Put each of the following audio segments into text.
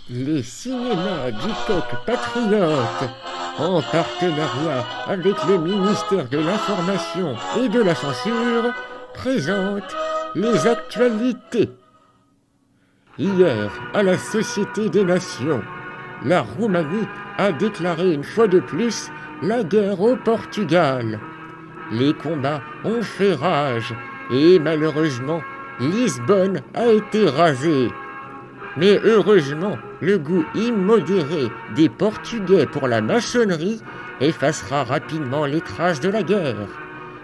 Les cinémas du Coq Patriote, en partenariat avec le ministère de l'Information et de la Censure, présentent les actualités. Hier, à la Société des Nations, la Roumanie a déclaré une fois de plus la guerre au Portugal. Les combats ont fait rage et malheureusement, Lisbonne a été rasée. Mais heureusement, le goût immodéré des Portugais pour la maçonnerie effacera rapidement les traces de la guerre.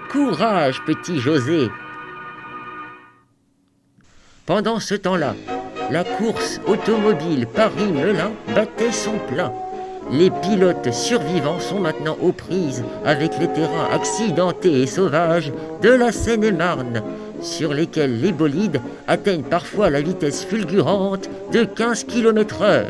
Courage, petit José! Pendant ce temps-là, la course automobile Paris-Melun battait son plein. Les pilotes survivants sont maintenant aux prises avec les terrains accidentés et sauvages de la Seine-et-Marne, sur lesquels les bolides atteignent parfois la vitesse fulgurante de 15 km/h.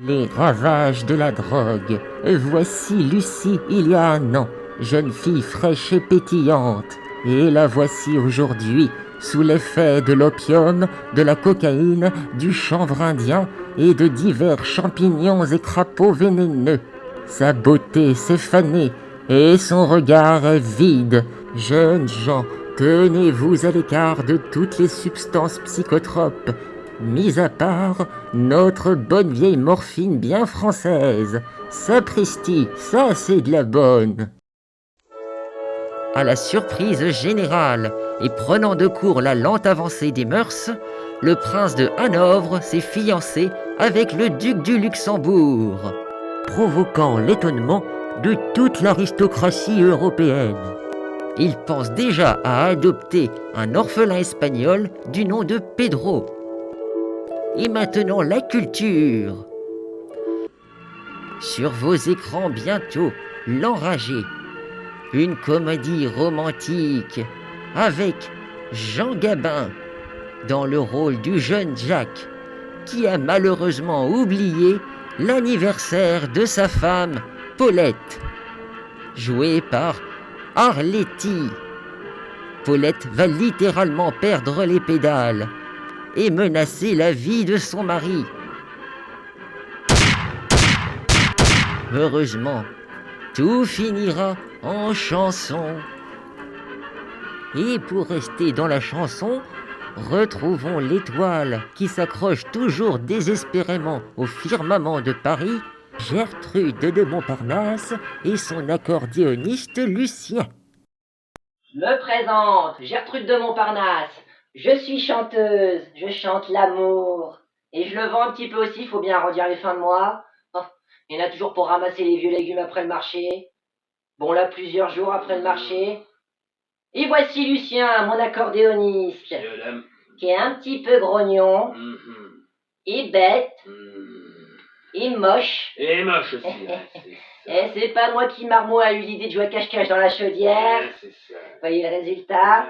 Les ravages de la drogue. Voici Lucie il y a un an, jeune fille fraîche et pétillante. Et la voici aujourd'hui, sous l'effet de l'opium, de la cocaïne, du chanvre indien et de divers champignons et crapauds vénéneux. Sa beauté s'est fanée et son regard est vide. Jeunes gens, tenez-vous à l'écart de toutes les substances psychotropes, mis à part notre bonne vieille morphine bien française. Sapristi, ça c'est de la bonne. À la surprise générale et prenant de court la lente avancée des mœurs, le prince de Hanovre s'est fiancé avec le duc du Luxembourg, provoquant l'étonnement de toute l'aristocratie européenne. Il pense déjà à adopter un orphelin espagnol du nom de Pedro. Et maintenant la culture. Sur vos écrans bientôt, L'Enragé, une comédie romantique avec Jean Gabin dans le rôle du jeune Jacques qui a malheureusement oublié l'anniversaire de sa femme Paulette, jouée par Arletty. Paulette va littéralement perdre les pédales et menacer la vie de son mari. Heureusement, tout finira en chanson. Et pour rester dans la chanson, retrouvons l'étoile qui s'accroche toujours désespérément au firmament de Paris, Gertrude de Montparnasse et son accordéoniste Lucien. Je me présente, Gertrude de Montparnasse. Je suis chanteuse, je chante l'amour. Et je le vends un petit peu aussi, il faut bien arrondir les fins de mois. Oh, il y en a toujours pour ramasser les vieux légumes après le marché. Bon là, plusieurs jours après le marché. Et voici Lucien, mon accordéoniste, qui est un petit peu grognon, et bête, et moche. Et moche aussi, Et c'est pas moi qui marmotte a eu l'idée de jouer à cache-cache dans la chaudière. c'est ça. Voyez le résultat.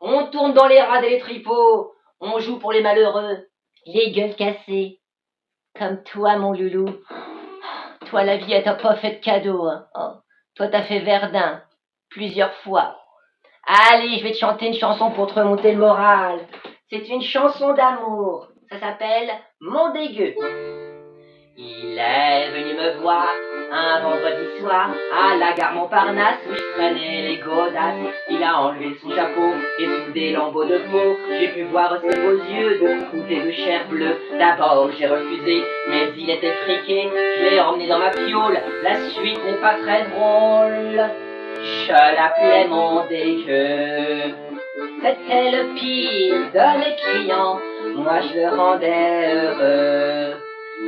On tourne dans les rades et les tripots. On joue pour les malheureux. Les gueules cassées. Comme toi, mon loulou. Toi, la vie, elle t'a pas fait de cadeau. Hein. Oh. Toi, t'as fait Verdun. Plusieurs fois. Allez, je vais te chanter une chanson pour te remonter le moral. C'est une chanson d'amour. Ça s'appelle Mon dégueu. Il est venu me voir un vendredi soir à la gare Montparnasse où je traînais les godasses. Il a enlevé son chapeau et sous des lambeaux de peau, j'ai pu voir ses beaux yeux de croûte et de chair bleue. D'abord j'ai refusé, mais il était friqué. Je l'ai emmené dans ma piole, la suite n'est pas très drôle. Je l'appelais mon dégueu. C'était le pire de mes clients, moi je le rendais heureux.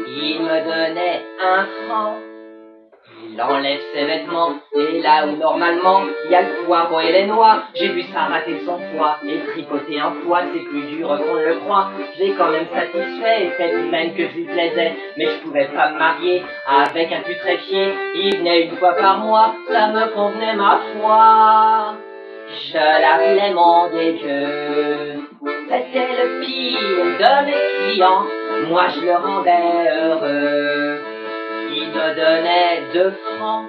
Il me donnait 1 franc. Il enlève ses vêtements, et là où normalement il y a le poireau et les noix, j'ai vu ça rater son foie, et tricoter un foie c'est plus dur qu'on ne le croit. J'ai quand même satisfait, et peut-être même que je lui plaisais, mais je pouvais pas me marier avec un putréfié. Il venait 1 fois par mois, ça me convenait ma foi. Je l'appelais mon dégueu. C'était le pire de mes clients, moi je le rendais heureux. Il me donnait 2 francs.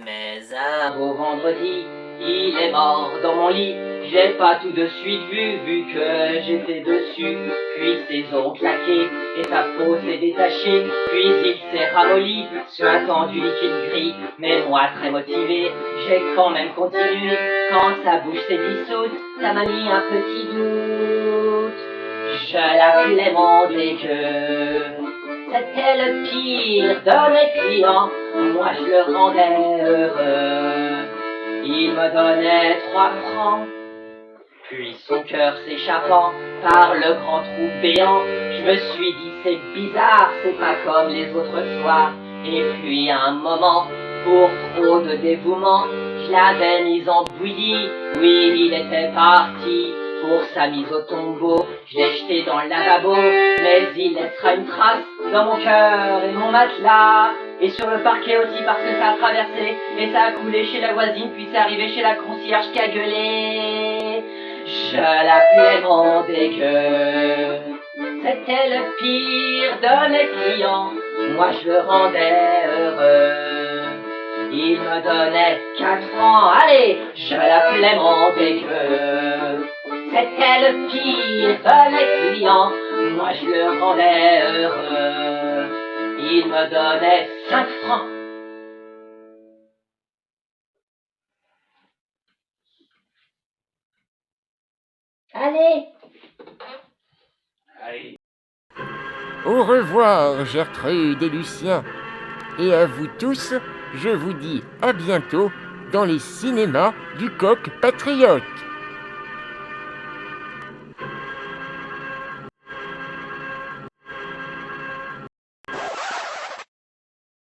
Mais un beau vendredi, il est mort dans mon lit. J'ai pas tout de suite vu que j'étais dessus. Puis ses os ont claqué et sa peau s'est détachée. Puis il s'est ramolli, suintant du liquide gris. Mais moi, très motivé, j'ai quand même continué. Quand sa bouche s'est dissoute, ça m'a mis un petit doute. Je l'appelais mon dégueu. C'était le pire de mes clients. Moi, je le rendais heureux. Il me donnait 3 francs. Puis son cœur s'échappant par le grand trou béant, je me suis dit c'est bizarre, c'est pas comme les autres soirs. Et puis à un moment, pour trop de dévouement, je l'avais mis en bouillie. Oui, il était parti pour sa mise au tombeau. Je l'ai jeté dans le lavabo, mais il laissera une trace dans mon cœur et mon matelas. Et sur le parquet aussi parce que ça a traversé et ça a coulé chez la voisine, puis c'est arrivé chez la concierge qui a gueulé. Je l'appelais mon dégueu. C'était le pire de mes clients. Moi je le rendais heureux. Il me donnait 4 francs. Allez, je l'appelais mon dégueu. C'était le pire de mes clients. Moi je le rendais heureux. Il me donnait 5 francs. Allez. Au revoir Gertrude et Lucien. Et à vous tous, je vous dis à bientôt dans les cinémas du Coq Patriote.